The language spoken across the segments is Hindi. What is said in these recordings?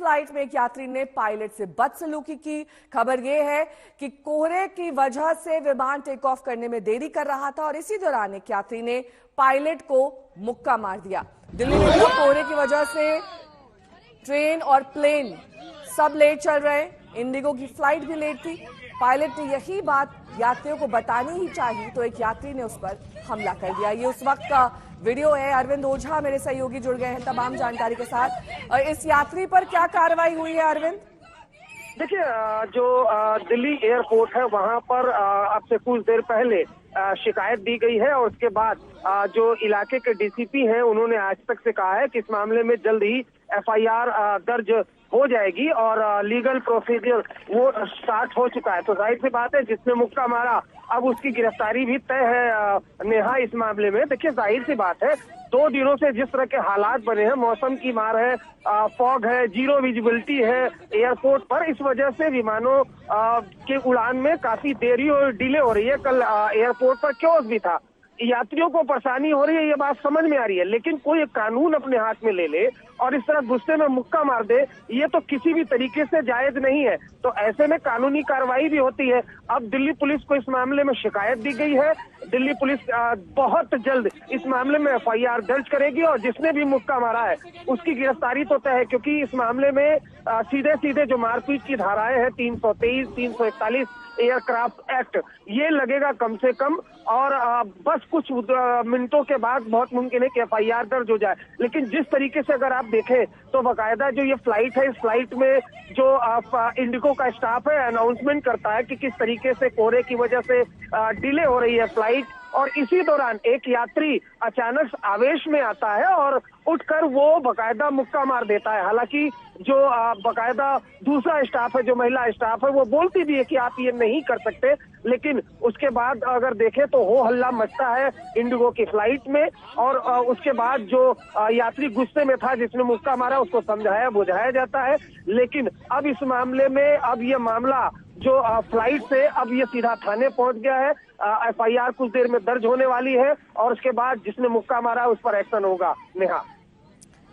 फ्लाइट में एक यात्री ने पायलट से बदसलूकी की। खबर यह है कि कोहरे की वजह से विमान टेक ऑफ करने में देरी कर रहा था और इसी दौरान एक यात्री ने पायलट को मुक्का मार दिया। दिल्ली में कोहरे की वजह से ट्रेन और प्लेन सब लेट चल रहे। इंडिगो की फ्लाइट भी लेट थी। पायलट ने यही बात यात्रियों को बतानी ही चाहिए तो एक यात्री ने उस पर हमला कर दिया। ये उस वक्त का वीडियो है। अरविंद ओझा मेरे सहयोगी जुड़ गए हैं तमाम जानकारी के साथ। इस यात्री पर क्या कार्रवाई हुई है अरविंद? देखिए, जो दिल्ली एयरपोर्ट है वहां पर अब से कुछ देर पहले शिकायत दी गई है और उसके बाद जो इलाके के डीसीपी हैं उन्होंने आज तक से कहा है कि इस मामले में जल्द ही एफआईआर दर्ज हो जाएगी और लीगल प्रोसीजर वो स्टार्ट हो चुका है। तो जाहिर सी बात है जिसने मुक्का मारा अब उसकी गिरफ्तारी भी तय है नेहा इस मामले में। देखिए, जाहिर सी बात है 2 दिनों से जिस तरह के हालात बने हैं, मौसम की मार है, फॉग है, जीरो विजिबिलिटी है एयरपोर्ट पर, इस वजह से विमानों के उड़ान में काफी देरी और डिले हो रही है। कल एयरपोर्ट पर क्योस भी था, यात्रियों को परेशानी हो रही है, ये बात समझ में आ रही है, लेकिन कोई कानून अपने हाथ में ले ले और इस तरह गुस्से में मुक्का मार दे, ये तो किसी भी तरीके से जायज नहीं है। तो ऐसे में कानूनी कार्रवाई भी होती है। अब दिल्ली पुलिस को इस मामले में शिकायत दी गई है। दिल्ली पुलिस बहुत जल्द इस मामले में एफआईआर दर्ज करेगी और जिसने भी मुक्का मारा है उसकी गिरफ्तारी तो तय है, क्योंकि इस मामले में सीधे सीधे जो मारपीट की धाराएं हैं 323, 341 एयरक्राफ्ट एक्ट, ये लगेगा कम से कम और बस कुछ मिनटों के बाद बहुत मुमकिन है कि एफआईआर दर्ज हो जाए। लेकिन जिस तरीके से अगर आप देखें तो बाकायदा जो ये फ्लाइट है, इस फ्लाइट में जो इंडिगो का स्टाफ है अनाउंसमेंट करता है कि किस तरीके से कोहरे की वजह से डिले हो रही है फ्लाइट, और इसी दौरान एक यात्री अचानक आवेश में आता है और उठकर वो बकायदा मुक्का मार देता है। हालांकि जो बकायदा दूसरा स्टाफ है, जो महिला स्टाफ है, वो बोलती भी है कि आप ये नहीं कर सकते, लेकिन उसके बाद अगर देखें तो हो हल्ला मचता है इंडिगो की फ्लाइट में और उसके बाद जो यात्री गुस्से में था जिसने मुक्का मारा उसको समझाया बुझाया जाता है। लेकिन अब इस मामले में अब ये मामला जो फ्लाइट से अब ये सीधा थाने पहुंच गया है। एफआईआर कुछ देर में दर्ज होने वाली है और उसके बाद जिसने मुक्का मारा उस पर एक्शन होगा। नेहा,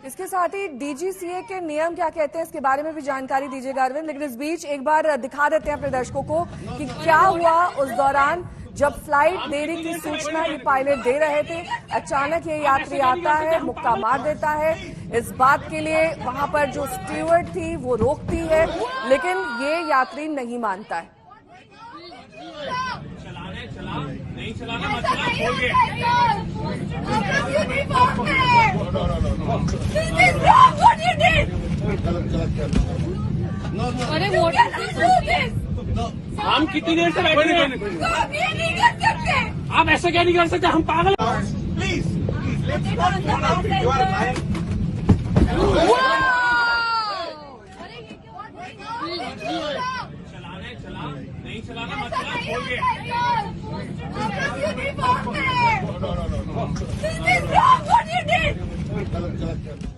इसके साथ ही डीजीसीए के नियम क्या कहते हैं इसके बारे में भी जानकारी दीजिएगा अरविंद। लेकिन इस बीच एक बार दिखा देते हैं अपने दर्शकों को कि क्या हुआ उस दौरान जब फ्लाइट देरी की सूचना ये पायलट दे रहे थे। अचानक ये यात्री आता है, मुक्का मार देता है। इस बात के लिए वहां पर जो स्टीवर्ड थी वो रोकती है, लेकिन ये यात्री नहीं मानता है। नहीं चलाना मत चला, खोल के। अरे हम कितनी देर से बैठे हैं? आप ये नहीं कर सकते। आप ऐसा क्या नहीं कर सकते? हम पागल। प्लीज नहीं चलाना मत चला, खोल के। This is wrong what you did!